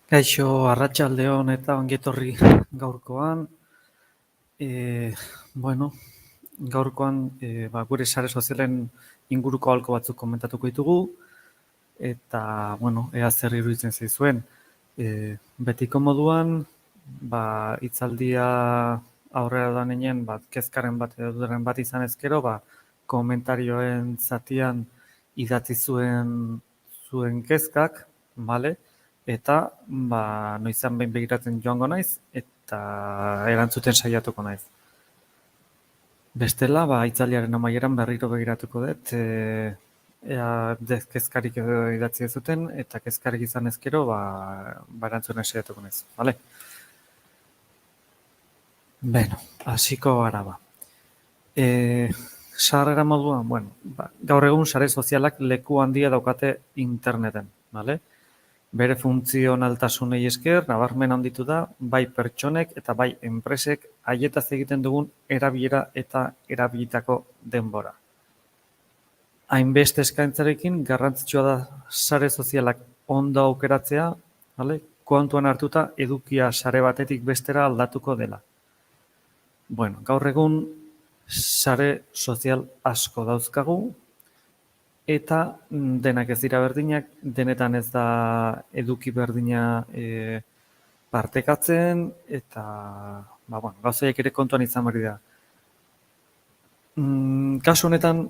Kaixo, arratsaldeon eta ongi etorri gaurkoan. E, bueno, gaurkoan gure sare sozialen inguruko aholku batzuk komentatuko ditugu eta ea zer iruditzen zaizuen. Betiko moduan, hitzaldia aurrera doanenean, kezkaren bat edo dudaren bat izan ezkero, komentarioen zatian idatzi zuen kezkak, bale? Eta noizan behin begiratzen joango naiz eta erantzuten saiatuko naiz. Bestela, hitzaldiaren amaieran berriro begiratuko dut, ea kezkarik idatzi zuten eta kezkarik izan ezkero, erantzuten saiatuko naiz, bale? Beno, hasiko gara ba. Sarrera moduan, gaur egun sare sozialak leku handia daukate interneten, bale? Bere funtzionaltasunei esker, nabarmen handitu da, bai pertsonek eta bai enpresek haietaz egiten dugun erabilera eta erabilitako denbora. Hainbeste eskaintzarekin garrantzitsua da sare sozialak ondo aukeratzea, kontuan hartuta edukia sare batetik bestera aldatuko dela. Gaur egun sare sozial asko dauzkagu, eta denak ez dira berdinak, denetan ez da eduki berdina partekatzen, eta gauzaiek ere kontuan izan berri da. Kasu honetan,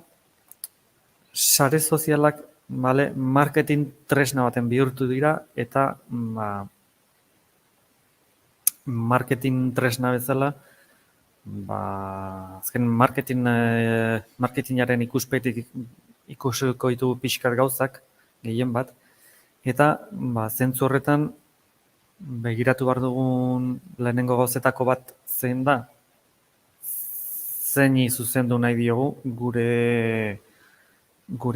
sare sozialak marketing tresna baten bihurtu dira, eta marketing tresna bezala, azken marketingaren ikuspegitik ikusiko ditugu pixkat gauzak, gehien bat, eta zentzu horretan begiratu behar dugun lehenengo gauzetako bat zein da, zeini zuzendu nahi diogu gure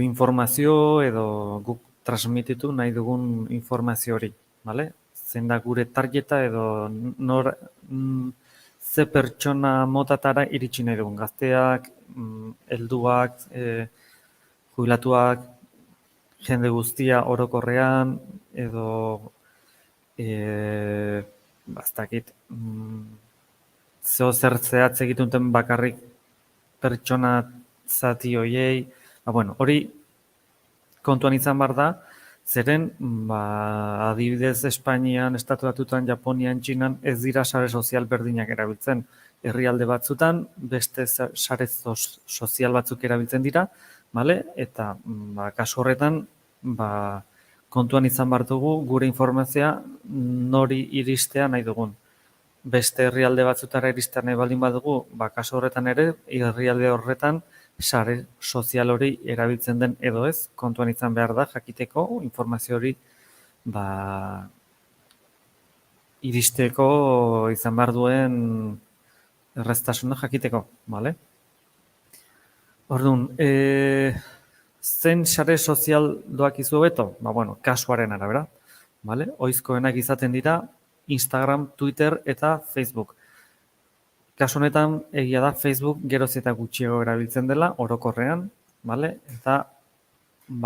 informazio edo guk transmititu nahi dugun informazio hori, zein da gure targeta edo ze pertsona motatara iritsi nahi dugun, gazteak, helduak, jubilatuak, jende guztia orokorrean, edo baztakit, zer zehatz egiten bakarrik pertsona zati hoiei, hori kontuan izan behar da, zeren, adibidez Espainian, Estatu Batuetan, Japonian, Txinan, ez dira sare sozial berdinak erabiltzen. Herrialde batzutan, beste sare sozial batzuk erabiltzen dira, eta kasu horretan, kontuan izan behar dugu gure informazioa nori iristea nahi dugun. Beste herrialde batzutara iristea nahi baldin badugu, kasu horretan ere, herrialde horretan sare sozial hori erabiltzen den edo ez, kontuan izan behar da, jakiteko informazio hori iristeko izan behar duen erreztasuna jakiteko, bale? Orduan, zen sare sozial doakizu hobeto? Kasuaren arabera, oizkoenak izaten dira Instagram, Twitter eta Facebook. Kasu honetan, egia da Facebook geroz eta gutxiago erabiltzen dela, orokorrean, eta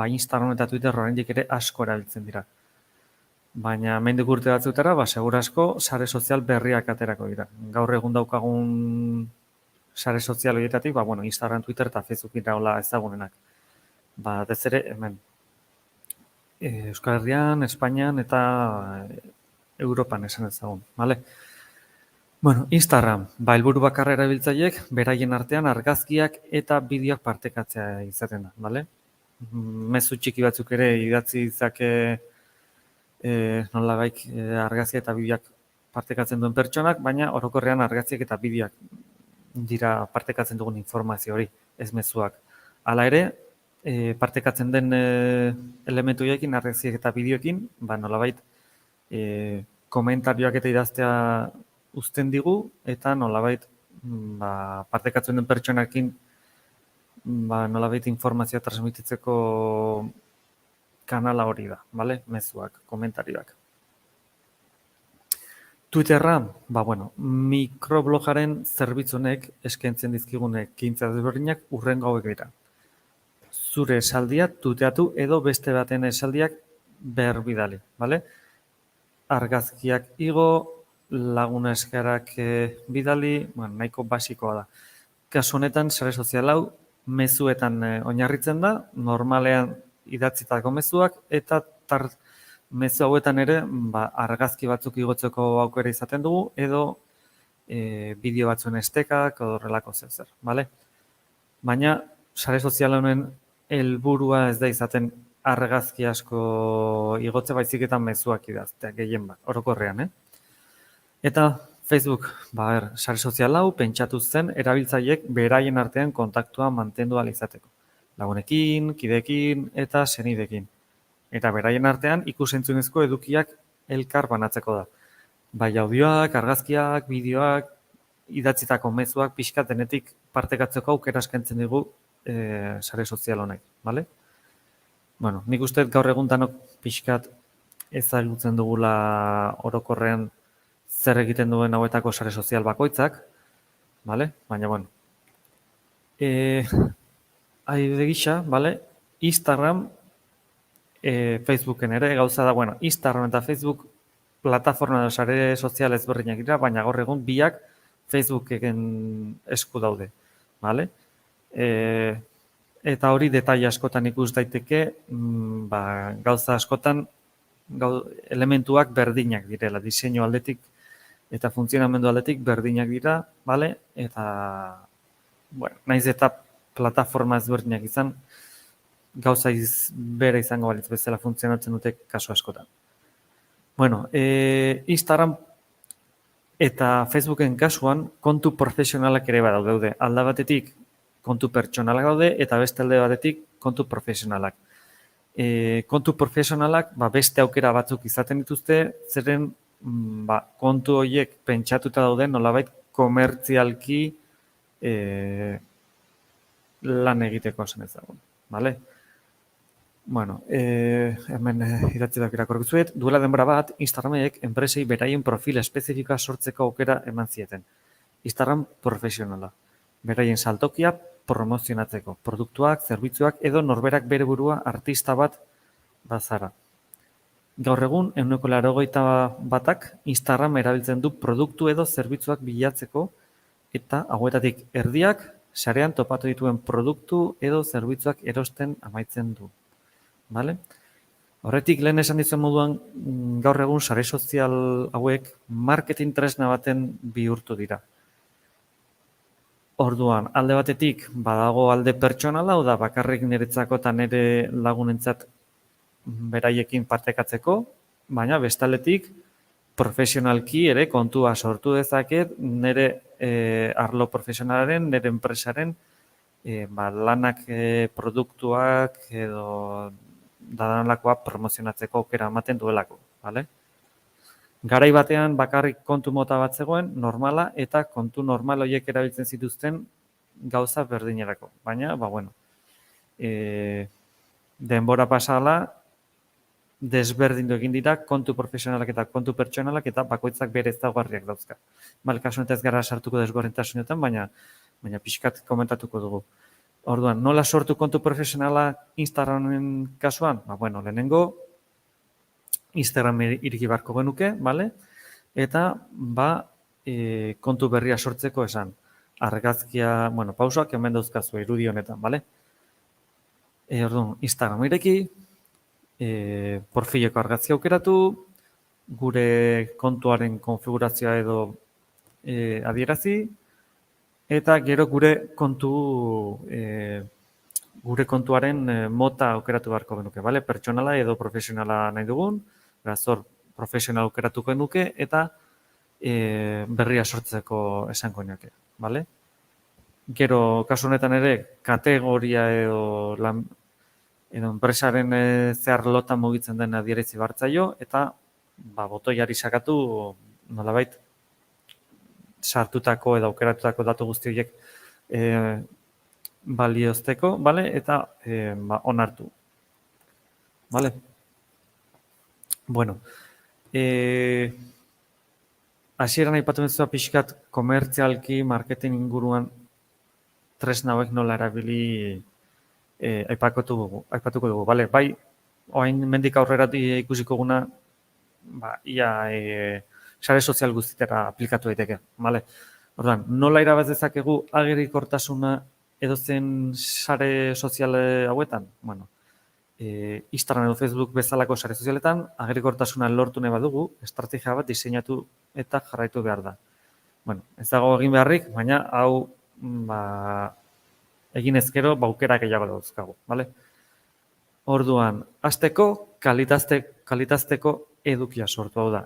Instagram eta Twitter oraindik ere asko erabiltzen dira. Baina hemendik urte batzutara, seguru asko sare sozial berriak aterako dira. Gaur egun daukagun sare sozial horietatik, Instagram, Twitter eta Facebook dira hola ezagunenak. Batez ere, hemen, Euskal Herrian, Espainian eta Europan esan ezagun, Instagram, helburu bakarra erabiltzaileek beraien artean argazkiak eta bideoak partekatzea izaten da, mezu txiki batzuk ere idatzi ditzake nolabait argazki eta bideoak partekatzen duen pertsonak, baina orokorrean argazkiak eta bideoak dira partekatzen dugun informazio hori, ez mezuak. Hala ere, partekatzen den elementu horiekin, argazkiak eta bideoekin, nolabait komentarioak eta idaztea uzten digu, eta nolabait partekatzen den pertsonakin nolabait informazioa transmititzeko kanala hori da, mezuak, komentarioak. Twitterra, mikroblogaren zerbitzunek eskaintzen dizkigun ekintza desberdinak hurrengo hauek dira. Zure esaldia tuteatu edo beste baten esaldiak berbidali, argazkiak igo, lagun eskarak bidali, nahiko basikoa da. Kasu honetan, sare sozial hau, mezuetan oinarritzen da, normalean idatzitako mezuak, eta mezu hauetan ere argazki batzuk igotzeko aukera izaten dugu, edo bideo batzuen estekak, edo horrelako zer, bale? Baina, sare sozial honen helburua ez da izaten argazki asko igotze baizik eta mezuak idaztea, gehien bat, orokorrean, Eta Facebook, sare sozial hau pentsatu zen erabiltzaileek beraien artean kontaktua mantendu ahal izateko. Lagunekin, kideekin eta senidekin. Eta beraien artean ikusentzunezko edukiak elkar banatzeko da. Bai audioak, argazkiak, bideoak, idatzitako mezuak pixkat denetik partekatzeko aukera eskaintzen digu sare sozial honek, bale? Bueno, nik uste gaur egun danok pixkat ezagutzen dugula orokorrean zer egiten duen hauetako sare sozial bakoitzak, bale? Baina, bueno. Adibide gisa, bale? Instagram, Facebooken ere gauza da, bueno, Instagram eta Facebook plataforma da sare sozial ezberdinak dira, baina gaur egun biak Facebookeken esku daude, bale? Eta hori detaile askotan ikus daiteke, gauza askotan elementuak berdinak direla, diseinu aldetik eta funtzionamendu aldetik berdinak dira, bale? Eta, bueno, naiz eta plataforma ezberdinak izan, gauza bera izango balitz bezala funtzionatzen dute kasu askotan. Bueno, Instagram eta Facebooken kasuan kontu profesionalak ere badaude. Alda batetik kontu pertsonalak daude eta beste alde batetik kontu profesionalak. Kontu profesionalak beste aukera batzuk izaten dituzte, zeren kontu horiek pentsatuta daude nolabait komertzialki lan egiteko esan ezagun, bale? Bueno, hemen idatziak irakurriko zuet, duela denbora bat, Instagramek enpresei beraien profil espezifikoa sortzeko aukera eman zieten. Instagram profesionala. Beraien saltokia promozionatzeko. Produktuak, zerbitzuak edo norberak bere burua artista bat bazara. Gaur egun, 80%ak Instagram erabiltzen du produktu edo zerbitzuak bilatzeko eta hauetatik erdiak sarean topatu dituen produktu edo zerbitzuak erosten amaitzen du. Vale? Horretik lehen esan dizuen moduan gaur egun sare sozial hauek marketing tresna baten bihurtu dira. Orduan, alde batetik badago alde pertsonala, da bakarrik niretzako eta nire lagunentzat beraiekin partekatzeko, baina bestaletik profesionalki ere kontua sortu dezaket nire arlo profesionalaren, nire enpresaren lanak produktuak edo dadanlakoa promozionatzeko aukera ematen duelako, bale? Garai batean bakarrik kontu mota bat zegoen, normala, eta kontu normal horiek erabiltzen zituzten gauza berdinerako. Baina, bueno, denbora pasala, desberdindu egin dira kontu profesionalak eta kontu pertsonalak eta bakoitzak bere ezaugarriak dauzka. Bale, kasu honetan ez gara sartuko desberdintasunetan, baina pixkat komentatuko dugu. Orduan, nola sortu kontu profesionala Instagramen kasuan? Bueno, lehenengo Instagram ireki beharko genuke, bale? Eta, kontu berria sortzeko esan. Argazkia, pausoak hemen dauzkazu irudi honetan, bale? Orduan, Instagram ireki, profileko argazkia aukeratu, gure kontuaren konfigurazioa edo adierazi, eta gero gure kontuaren mota aukeratu beharko genuke, bale? Pertsonala edo profesionala nahi dugun, hor profesional aukeratuko genuke, eta berria sortzeko esango genuke, bale? Gero, kasu honetan ere, kategoria edo enpresaren zehar lotan mugitzen den adierazi bartzaio, eta botoiari sakatu nolabait sartutako edo aukeratutako datu guzti horiek baliozteko, bale? Eta onartu. Bale? Bueno, hasieran aipatu bezala pixkat komertzialki marketing inguruan tresna hauek nola erabili aipatuko dugu, bale? Bai, orain mendik aurrera ikusiko guna ia sare sozial guztietara aplikatu daiteke, bale? Orduan, nola irabaz dezakegu agerikortasuna edozen sare sozial hauetan? Bueno, Instagram edo Facebook bezalako sare sozialetan agerikortasuna lortu nahi badugu, estrategia bat diseinatu eta jarraitu behar da. Bueno, ez dago egin beharrik, baina hau egin ezkero aukera gehiago dauzkagu, bale? Orduan, hasteko kalitazteko edukia sortu, hau da.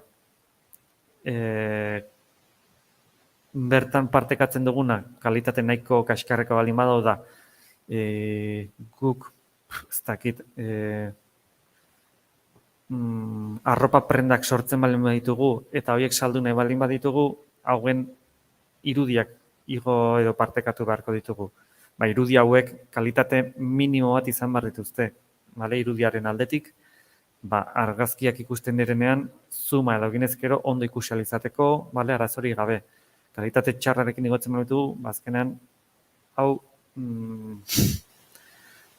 Bertan partekatzen duguna kalitate nahiko kaskarreko baldin badau da guk ez dakit arropa prendak sortzen baldin baditugu eta horiek saldu nahi baldin baditugu hauen irudiak igo edo partekatu beharko ditugu. Irudi hauek kalitate minimo bat izan behar dituzte, irudiaren aldetik, argazkiak ikusten direnean zuma edo ginezkero ondo ikusializateko, arazori gabe. Kalitate txarrarekin igotzen baditu, azkenean hau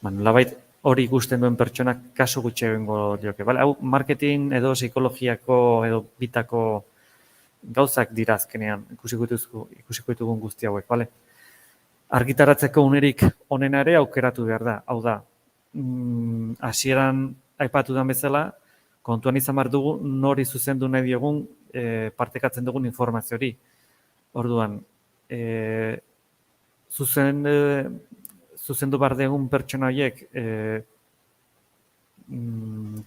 nolabait hori ikusten duen pertsonak kasu gutxi egingo dioke. Hau marketing edo psikologiako edo bitako gauzak dira azkenean ikusiko ditugun guzti hauek. Argitaratzeko unerik onena ere aukeratu behar da. Hau da, hasieran aipatu den bezala, kontuan izan behar dugu nori zuzendu nahi diogun partekatzen dugun informazio hori. Orduan, zuzendu behar dugun pertsona horiek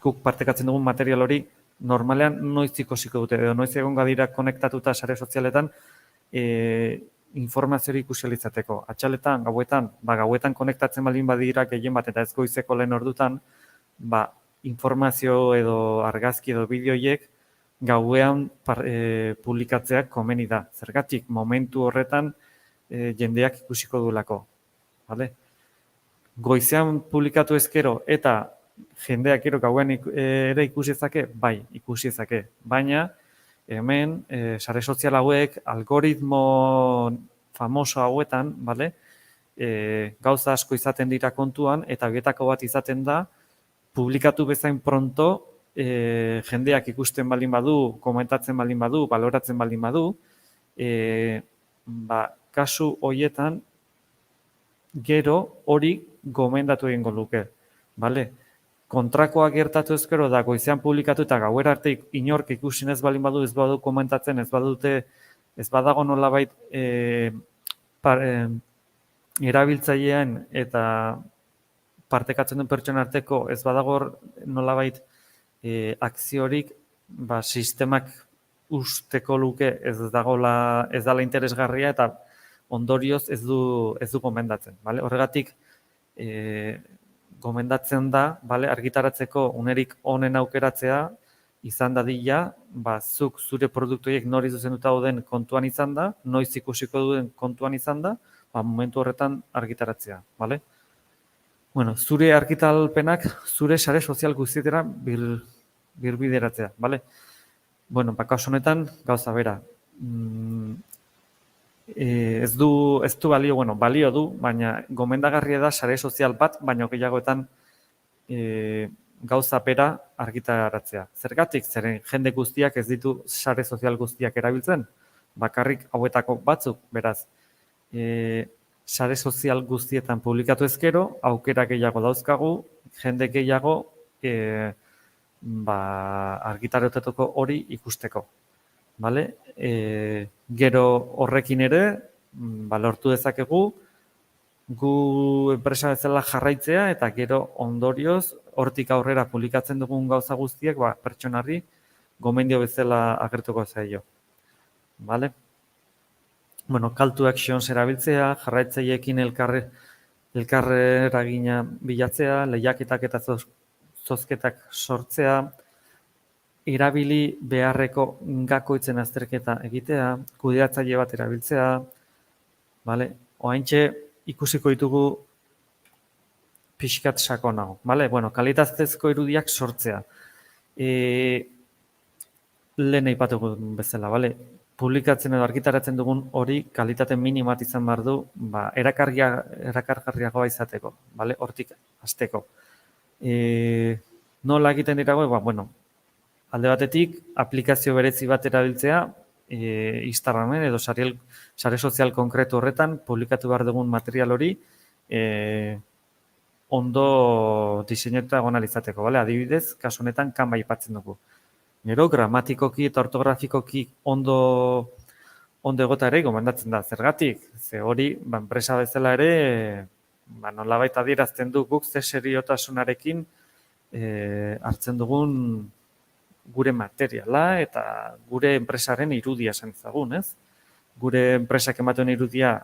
guk partekatzen dugun material hori normalean noiz ikusiko dute, edo noiz egongo dira konektatuta sare sozialetan informazio hori ikusializateko. Atxaletan, gauetan konektatzen baldin badira gehien bat eta ez goizeko lehen ordutan, informazio edo argazki edo bideoiek gauean publikatzeak komeni da. Zergatik, momentu horretan jendeak ikusiko duelako. Goizean publikatu ezkero eta jendeak gauean ere ikusi ezake, ikusi ezake. Baina, hemen, sare sozial hauek, algoritmo famoso hauetan, gauza asko izaten dira kontuan, eta horietako bat izaten da, publikatu bezain pronto, jendeak ikusten baldin badu, komentatzen baldin badu, baloratzen baldin badu, kasu horietan, gero hori gomendatu egingo luke. Kontrakoa gertatu ezkero da goizean publikatu eta gauera arte inork ikusin ez baldin badu, ez badu komentatzen, ez badago nolabait erabiltzailean eta partekatzen duen pertsona arteko ez badago nolabait akziorik sistemak usteko luke ez dela interesgarria eta ondorioz ez du gomendatzen. Horregatik gomendatzen da, argitaratzeko unerik honen aukeratzea izan dadila, zuk zure produktuiek nori zuzenduta dauden kontuan izan da, noiz ikusiko duen kontuan izan da, momentu horretan argitaratzea. Zure argitalpenak zure sare sozial guztietara birbideratzea. Kasu honetan, gauza bera. Ez du balio, balio du, baina gomendagarria da sare sozial bat, baina gehiagoetan gauza bera argitaratzea. Zergatik, zeren jende guztiak ez ditu sare sozial guztiak erabiltzen, bakarrik hauetako batzuk, beraz, sare sozial guztietan publikatu ezkero, aukera gehiago dauzkagu, jende gehiago argitaratetako hori ikusteko. Gero horrekin ere, lortu dezakegu, gu enpresa bezala jarraitzea eta gero ondorioz, hortik aurrera publikatzen dugun gauza guztiek, pertsonari gomendio bezala agertuko zaio. Call to actions erabiltzea, jarraitzaileekin elkar eragina bilatzea, lehiaketak eta zozketak sortzea, erabili beharreko gakoitzen azterketa egitea, kudeatzaile bat erabiltzea, oraintxe ikusiko ditugu pixkat sakon hau. Kalitatezko irudiak sortzea. Lehen aipatuko bezala, publikatzen edo argitaratzen dugun hori kalitate minimat izan behar du, erakargarriagoa izateko, hortik hasteko. Nola egiten dira, Alde batetik, aplikazio berezi bat erabiltzea, Instagramen edo sare sozial konkretu horretan publikatu behar dugun material hori ondo diseinatuta egon ahal izateko, bale? Adibidez, kasu honetan Canva aipatzen dugu. Gero, gramatikoki eta ortografikoki ondo egota ere gomendatzen da. Zergatik? Ze hori, enpresa bezala ere, nolabait adierazten du guk ze seriotasunarekin hartzen dugun gure materiala eta gure enpresaren irudia esan ezagun, ez? Gure enpresak ematen irudia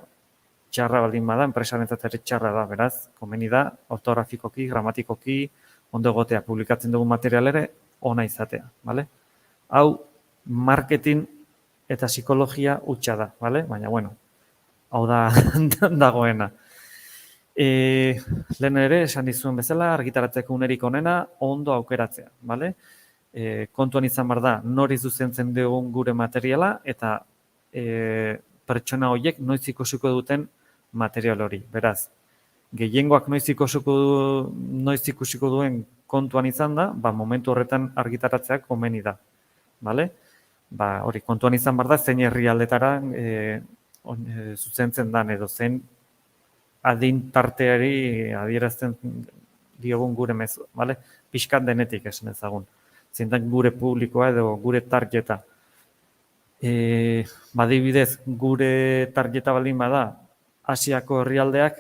txarra baldin bada, enpresarentzat ere txarra da, beraz, komeni da, ortografikoki, gramatikoki, ondo egotea, publikatzen dugun material ere, ona izatea, bale? Hau, marketing eta psikologia hutsa da, bale? Baina, bueno, hau da dagoena. Lehen ere, esan dizuen bezala, argitaratzeko unerik onena, ondo aukeratzea, bale? Kontuan izan behar da, nori zuzentzen dugun gure materiala, eta pertsona horiek noiz ikusiko duten material hori. Beraz, gehiengoak noiz ikusiko duen kontuan izan da, momentu horretan argitaratzeak komeni da. Bale? Hori, kontuan izan behar da, zein herrialdetara zuzentzen dan, edo zein adin tarteari adierazten diogun gure mezu. Bale? Pixkat denetik esan ezagun. Zein gure publikoa edo gure targeta. Adibidez, gure targeta baldin bada, Asiako herrialdeak,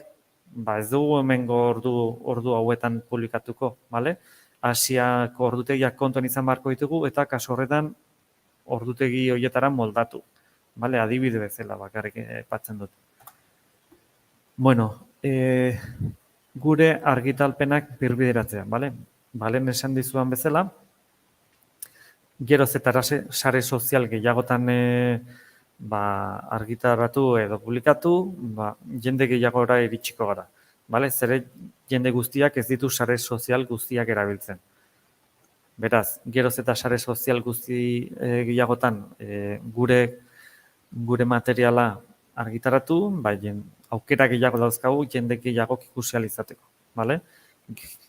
ez dugu hemengo ordu hauetan publikatuko, bale? Asiako ordutegiak kontuan izan beharko ditugu eta kasu horretan ordutegi horietara moldatu. Bale, adibide bezala bakarrik aipatzen dut. Bueno, gure argitalpenak birbideratzea, bale? Balen esan dizudan bezala, geroz eta sare sozial gehiagotan argitaratu edo publikatu, jende gehiagora iritsiko gara. Zere jende guztiak ez ditu sare sozial guztiak erabiltzen. Beraz, geroz eta sare sozial guzti gehiagotan gure materiala argitaratu, aukera gehiago dauzkagu jende gehiagok ikusi ahal izateko.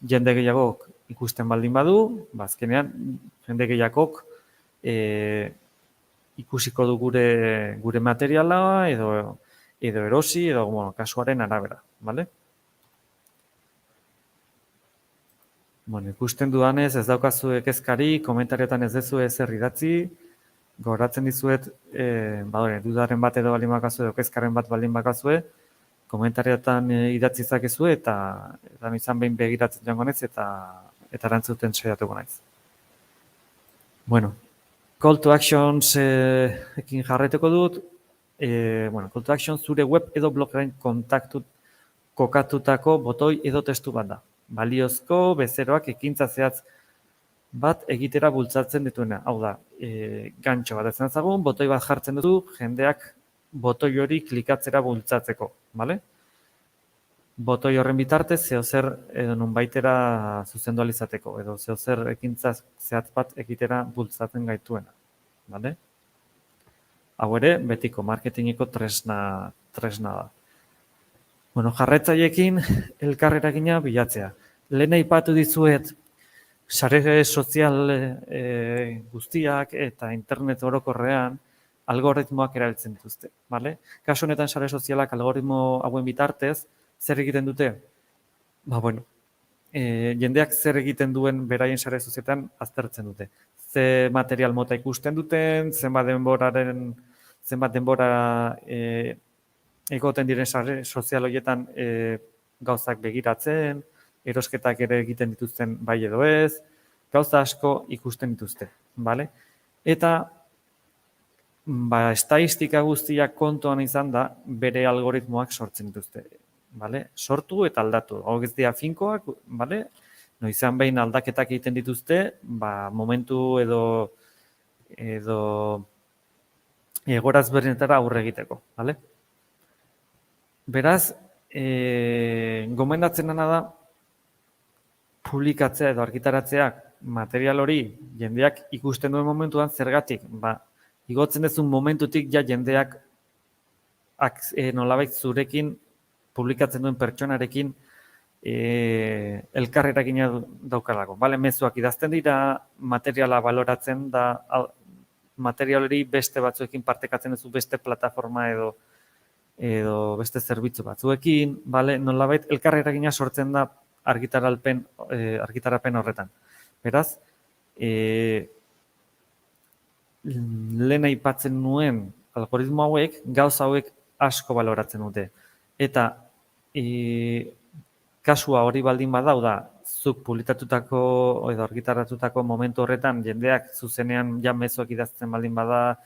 Jende gehiagok ikusten baldin badu, azkenean jende gehiagok ikusiko du gure materiala edo erosi edo kasuaren arabera, bale? Ikusten dudanez ez daukazu kezkari, komentariotan ez dezu ezer idatzi, gogoratzen dizuet, dudaren bat edo baldin bakazue edo kezkaren bat baldin bakazue, komentariotan idatzi zakezue eta izan behin begiratzen joango naiz eta erantzuten saiatuko naiz. Bueno, call to actions ekin jarraituko dut. Call to action zure web edo blogaren kokatutako botoi edo testu bat da. Baliozko bezeroak ekintza zehatz bat egitera bultzatzen dituena. Hau da, gantxo bat ezen ezagun, botoi bat jartzen duzu, jendeak botoi hori klikatzera bultzatzeko, bale? Botoi horren bitartez, zehozer edo nunbaitera zuzendu ahal izateko, edo zehozer ekintza zehatz bat egitera bultzatzen gaituena, bale? Hau ere, betiko marketingeko tresna da. Jarraitzaileekin elkarreragina bilatzea. Lehen aipatu dizuet, sare sozial guztiak eta internet orokorrean algoritmoak erabiltzen dituzte. Kasu honetan sare sozialak algoritmo hauen bitartez, zer egiten dute? Jendeak zer egiten duen beraien sare sozialetan aztertzen dute. Ze material mota ikusten duten, zenbat denbora egoten diren sare sozial horietan gauzak begiratzen, erosketak ere egiten dituzten bai edo ez, gauza asko ikusten dituzte. Eta estatistika guztiak kontuan izan da bere algoritmoak sortzen dituzte. Sortu eta aldatu. Hau ez dira finkoak, izan behin aldaketak egiten dituzte, momentu edo egoraz berdinetara aurre egiteko. Beraz, gomendatzen dena da publikatzea edo argitaratzeak material hori jendeak ikusten duen momentuan zergatik. Igotzen duzun momentutik jendeak nolabait zurekin publikatzen duen pertsonarekin elkarrerakina daukalako. Bale, mezuak idazten dira, materiala baloratzen da, material hori beste batzuekin partekatzen duzu beste plataforma edo beste zerbitzu batzuekin, bale, nolabait elkarrerakina sortzen da argitarapen horretan. Beraz, lehen aipatzen nuen algoritmo hauek, gauza hauek asko baloratzen dute. Eta kasua hori baldin badau da, zuk publikatutako edo argitaratutako momentu horretan, jendeak zuzenean mezuak idazten baldin bada,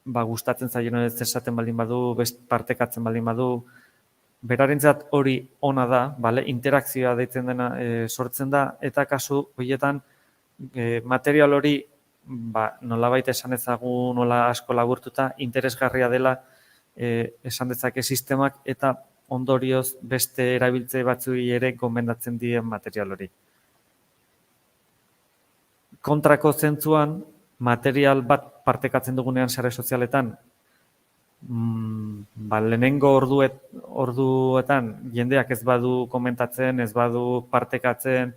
gustatzen zaien ez esaten baldin badu, partekatzen baldin badu, berarentzat hori ona da, bale, interakzioa deitzen dena sortzen da, eta kasu horietan material hori nolabait esan ezagun, nola asko laburtuta, interesgarria dela esan dezake sistemak, eta ondorioz beste erabiltze batzuei ere gomendatzen dien material hori. Kontrako zentzuan, material bat partekatzen dugunean sare sozialetan, lehenengo orduetan jendeak ez badu komentatzen, ez badu partekatzen,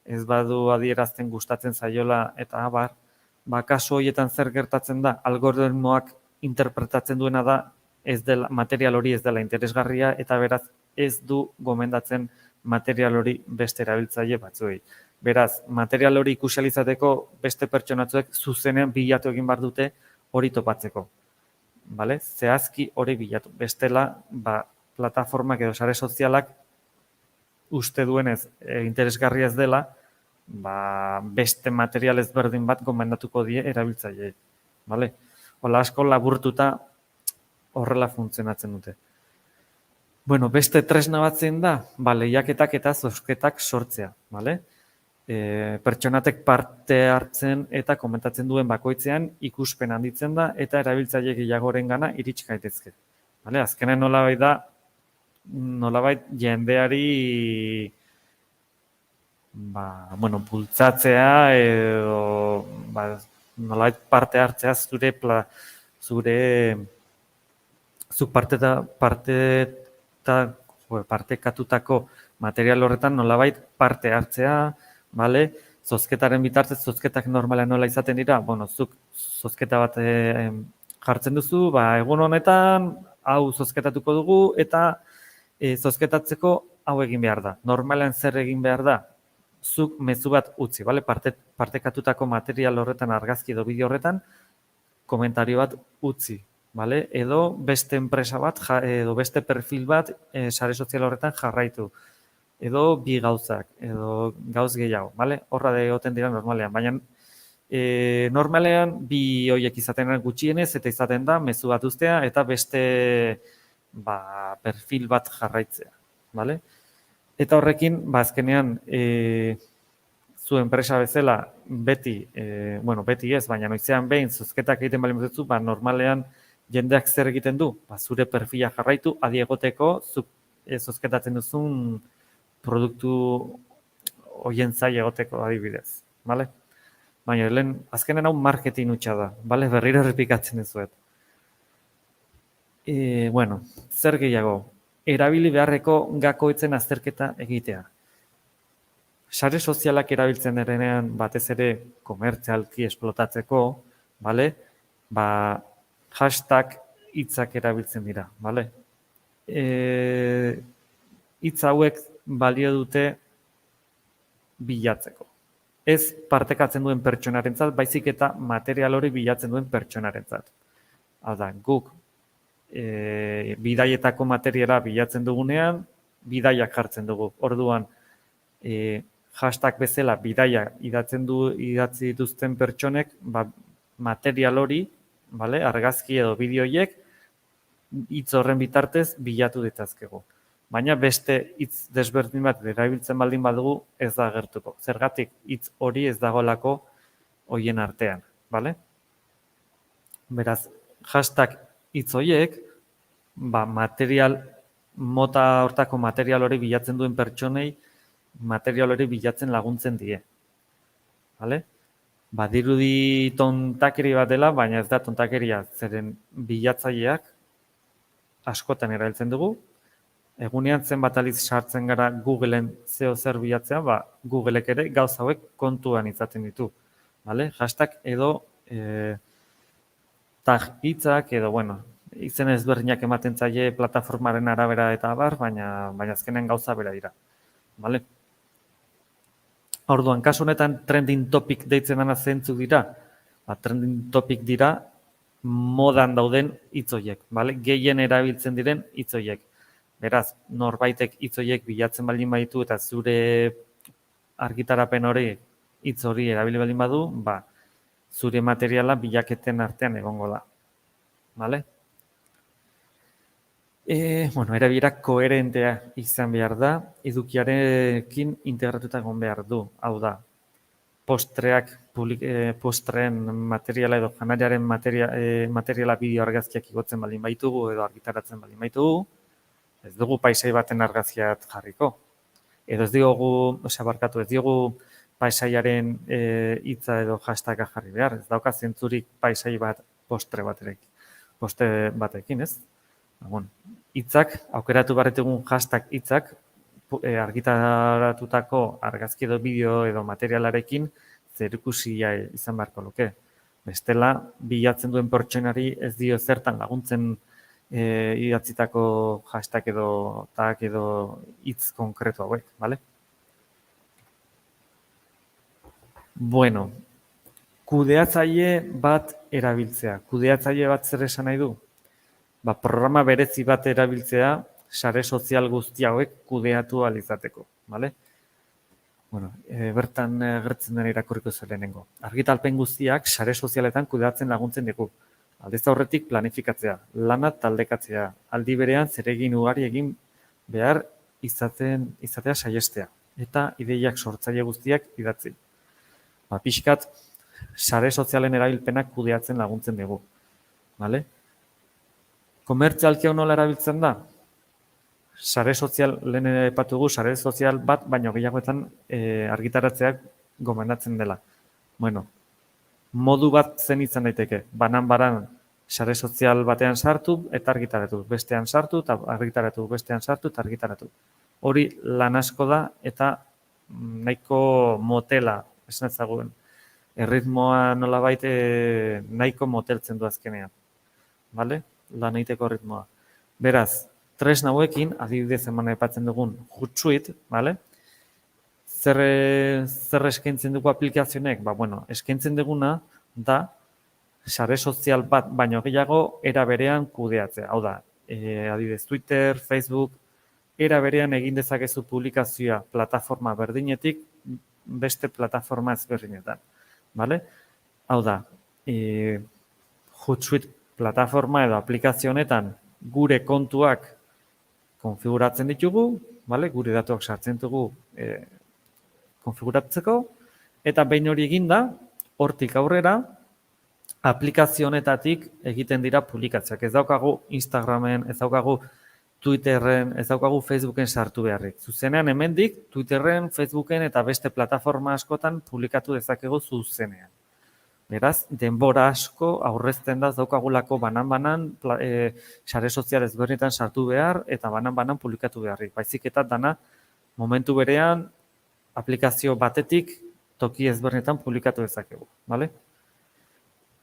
ez badu adierazten gustatzen zaiola, eta kasu horietan zer gertatzen da, algoritmoak interpretatzen duena da, material hori ez dela interesgarria, eta beraz ez du gomendatzen material hori beste erabiltzaile batzuei. Beraz, material hori ikusializateko beste pertsonatzuek zuzenean bilatu egin behar dute hori topatzeko. Bale? Zehazki hori bilatu. Bestela, plataformak edo sare sozialak uste duenez interesgarria ez dela, beste material ezberdin bat gomendatuko die erabiltzaileei. Bale? Hola asko laburtuta horrela funtzionatzen dute. Bueno, beste tresna bat zein da, lehiaketak eta zozketak sortzea. Bale? Pertsonatek parte hartzen eta komentatzen duen bakoitzean ikuspen handitzen da eta erabiltzaile gehiagoren gana irits gaitezke. Azkenen nolabait da, nolabait jendeari bultzatzea edo nolabait parte hartzea zuk partekatutako material horretan nolabait parte hartzea, zozketaren bitartez, zozketak normalean nola izaten dira, zuk zozketa bat jartzen duzu, egun honetan hau zozketatuko dugu eta zozketatzeko hau egin behar da. Normalean zer egin behar da? Zuk mezu bat utzi, partekatutako material horretan, argazki edo bideo horretan, komentario bat utzi. Edo beste enpresa bat, edo beste perfil bat sare sozial horretan jarraitu. Edo bi gauzak, edo gauz gehiago. Horra egoten dira normalean, baina normalean bi horiek izaten gutxienez eta izaten da mezu bat uztea eta beste perfil bat jarraitzea. Eta horrekin, azkenean, zu enpresa bezala beti ez, baina noizean behin zozketak egiten bali mutetzu, normalean jendeak zer egiten du? Zure perfila jarraitu, adi egoteko, zuk zozketatzen duzun produktu horien zai egoteko adibidez. Baina, azkenen hau marketing hutsa da, berriro errepikatzen dizuet. Zer gehiago? Erabili beharreko gakoitzen azterketa egitea. Sare sozialak erabiltzen denean batez ere komertzialki esplotatzeko, hashtag hitzak erabiltzen dira. Hitz hauek balio dute bilatzeko. Ez partekatzen duen pertsonarentzat, baizik eta material hori bilatzen duen pertsonarentzat. Hau da, guk bidaietako materiala bilatzen dugunean, bidaiak jartzen dugu. Orduan, hashtag bezala bidaia idatzi dituzten pertsonek material hori, argazki edo bideoiek, hitz horren bitartez bilatu ditazkegu. Baina beste hitz desberdin bat erabiltzen baldin badugu ez da agertuko. Zergatik hitz hori ez dagoelako horien artean. Beraz, hashtag hitz horiek, mota hortako material hori bilatzen duen pertsonei, material hori bilatzen laguntzen die. Dirudi tontakeri bat dela, baina ez da tontakeria, zeren bilatzaileak askotan erabiltzen dugu, egunean zenbat aldiz sartzen gara Googleen zeo zer bilatzea, Googleek ere gauza hauek kontuan izaten ditu. Vale? Hashtag edo tag hitzak edo, izen ezberdinak ematen zaie plataformaren arabera eta abar, baina azkenean gauza bera dira. Vale? Orduan, kasu honetan trending topic deitzen dena zeintzuk dira? Trending topic dira modan dauden hitz horiek, vale? Gehien erabiltzen diren hitz horiek. Beraz, norbaitek hitz horiek bilatzen baldin baditu eta zure argitarapen hori hitz hori erabili baldin badu, zure materiala bilaketen artean egongo da. Vale? Erabilera koherentea izan behar da, edukiarekin integratuta egon behar du. Hau da, postreen materiala edo janariaren materiala bideo argazkiak igotzen baldin baitugu edo argitaratzen baldin baitugu, ez dugu paisai baten argazkiat jarriko. Edo ez diogu paisaiaren hitza edo hashtaga jarri behar. Ez dauka zentzurik paisai bat poste batekin, ez? Hitzak, aukeratu barretugun hashtag hitzak, argitaratutako argazki edo bideo edo materialarekin zerikusia izan beharko luke. Bestela, bilatzen duen pertsonari ez dio zertan laguntzen idatzitako hashtag edo tag edo hitz konkretu hauek, bale? Kudeatzaile bat erabiltzea. Kudeatzaile bat zer esan nahi du? Programa berezi bat erabiltzea sare sozial guzti hauek kudeatu ahal izateko, bale? Bertan gertzen dena irakurriko lehenengo. Argitalpen guztiak sare sozialetan kudeatzen laguntzen dugu. Aldez aurretik planifikatzea, lana taldekatzea, aldi berean zeregin ugari egin behar izatea saiestea, eta ideiak sortzaile guztiak idatzi. Pixkat, sare sozialen erabilpenak kudeatzen laguntzen dugu, bale? Komertzialki hau nola erabiltzen da? Sare sozial, lehen aipatugu, sare sozial bat, baino gehiagoetan argitaratzeak gomendatzen dela. Modu bat zen izan daiteke. Banan sare sozial batean sartu eta argitaratu. Bestean sartu eta argitaratu. Bestean sartu eta argitaratu. Hori lan asko da eta nahiko motela, esan ezagun. Erritmoa nolabait nahiko moteltzen du azkenean. Bale? Lan egiteko ritmoa. Beraz, tresna hauekin, adibidez eman aipatzen dugun Hootsuite, bale? Zer eskaintzen dugu aplikazionek? Eskaintzen duguna da sare sozial bat baino gehiago era berean kudeatzea. Hau da, adibidez Twitter, Facebook, era berean egin dezakezu publikazioa plataforma berdinetik beste plataforma ezberdinetan. Bale? Hau da, Hootsuite plataforma edo aplikazio honetan gure kontuak konfiguratzen ditugu, gure datuak sartzen dugu konfiguratzeko, eta behin hori eginda, hortik aurrera, aplikazio honetatik egiten dira publikazioak. Ez daukagu Instagramen, ez daukagu Twitterren, ez daukagu Facebooken sartu beharrik. Zuzenean hemendik, Twitterren, Facebooken eta beste plataforma askotan publikatu dezakegu zuzenean. Beraz, denbora asko aurrezten da daukagulako banan-banan sare sozial ezberdinetan sartu behar eta banan-banan publikatu beharrik. Baizik eta dana momentu berean aplikazio batetik toki ezberdinetan publikatu dezakegu. Bale?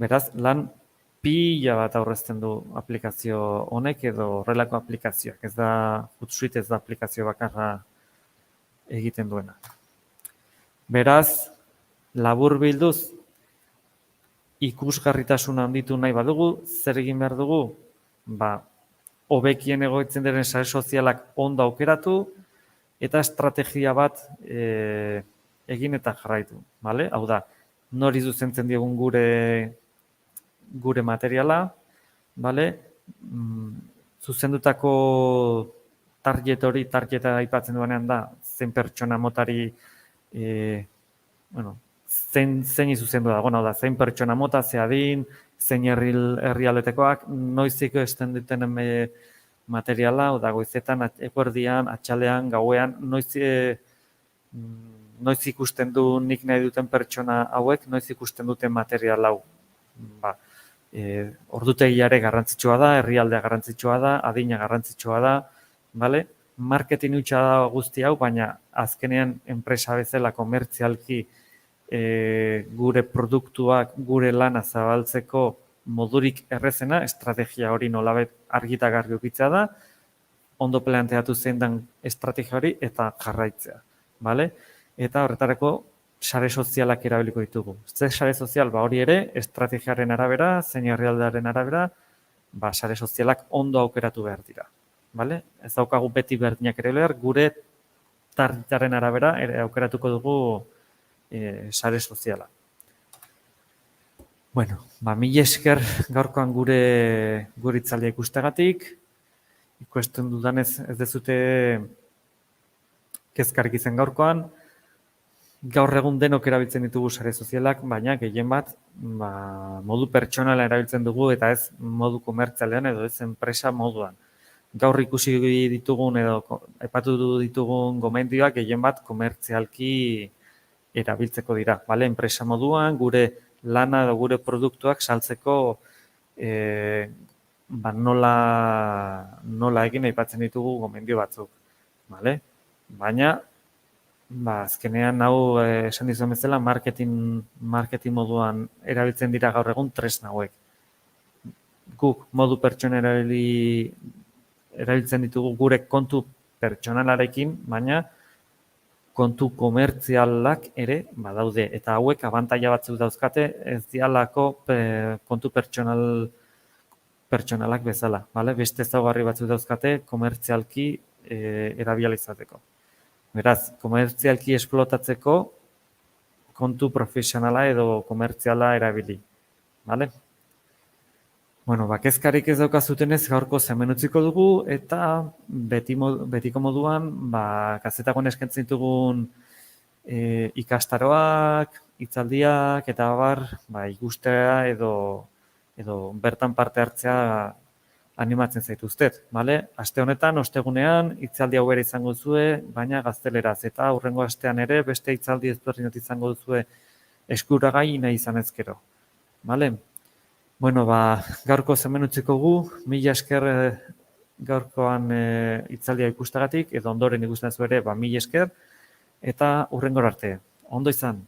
Beraz, lan pila bat aurrezten du aplikazio honek edo horrelako aplikazioak. Ez da Hootsuite, ez da aplikazio bakarra egiten duena. Beraz, labur bilduz, ikusgarritasuna handitu nahi badugu, zer egin behar dugu? Hobekien egoitzen diren sare sozialak ondo aukeratu eta estrategia bat egin eta jarraitu. Hau da, nori zuzentzen diogun gure materiala, zuzendutako targeta aipatzen duenean da, zein pertsona motari, zein zuzendu da, zein pertsona mota, ze adin, zein herrialdetekoak, noiziko esten duten materiala, goizetan, eguerdian, atxalean, gauean, noiz ikusten du nik nahi duten pertsona hauek, noiz ikusten duten material hau. Ordutegiare garrantzitsua da, herrialdea garrantzitsua da, adina garrantzitsua da, marketing hutsa da guzti hau, baina azkenean enpresa bezala komertzialki gure produktuak, gure lana zabaltzeko modurik errezena, estrategia hori nolabait argita garbi ukitza da, ondo planteatu zein den estrategia hori eta jarraitzea. Vale? Eta horretarako sare sozialak erabiliko ditugu. Ze sare sozial, hori ere, estrategiaren arabera, zein herrialdearen arabera, sare sozialak ondo aukeratu behar dira. Vale? Ez daukagu beti berdinak ere behar, gure targetaren arabera aukeratuko dugu sare soziala. Bueno, mila esker gaurkoan gure itzaldia ikustagatik. Ikusten dudanez ez dezute kezkarik izan gaurkoan. Gaur egun denok erabiltzen ditugu sare sozialak, baina gehien bat modu pertsonala erabiltzen dugu eta ez modu komertzialean edo ez enpresa moduan. Gaur ikusi ditugun edo aipatu ditugun gomendioak gehien bat komertzialki erabiltzeko dira. Bale? Enpresa moduan, gure lana edo gure produktuak saltzeko nola egin aipatzen ditugu gomendio batzuk. Bale? Baina, azkenean hau esan dizuen bezala marketing moduan erabiltzen dira gaur egun tresna hauek. Guk modu pertsonala erabiltzen ditugu gure kontu pertsonalarekin, baina kontu komertzialak ere badaude. Eta hauek abantaila batzuk dauzkate ez dialako kontu pertsonalak bezala. Beste ezaugarri batzuk dauzkate komertzialki erabilizateko. Beraz, komertzialki esplotatzeko kontu profesionala edo komertziala erabili. Bueno, kezkarik ez daukazutenez gaurko hemen utziko dugu eta betiko moduan gazetagoan eskaintzen ditugun ikastaroak, hitzaldiak eta ikustea edo bertan parte hartzea animatzen zaituztet. Aste honetan, ostegunean, hitzaldi hau ere izango duzue, baina gazteleraz. Eta hurrengo astean ere, beste hitzaldi ezberdinat izango duzue eskuragai nahi izan ezkero. Bueno, gaurko hemen utziko gu, mila esker gaurkoan hitzaldia ikustagatik, edo ondoren ikusten zu ere, mila esker, eta hurrengora arte. Ondo izan.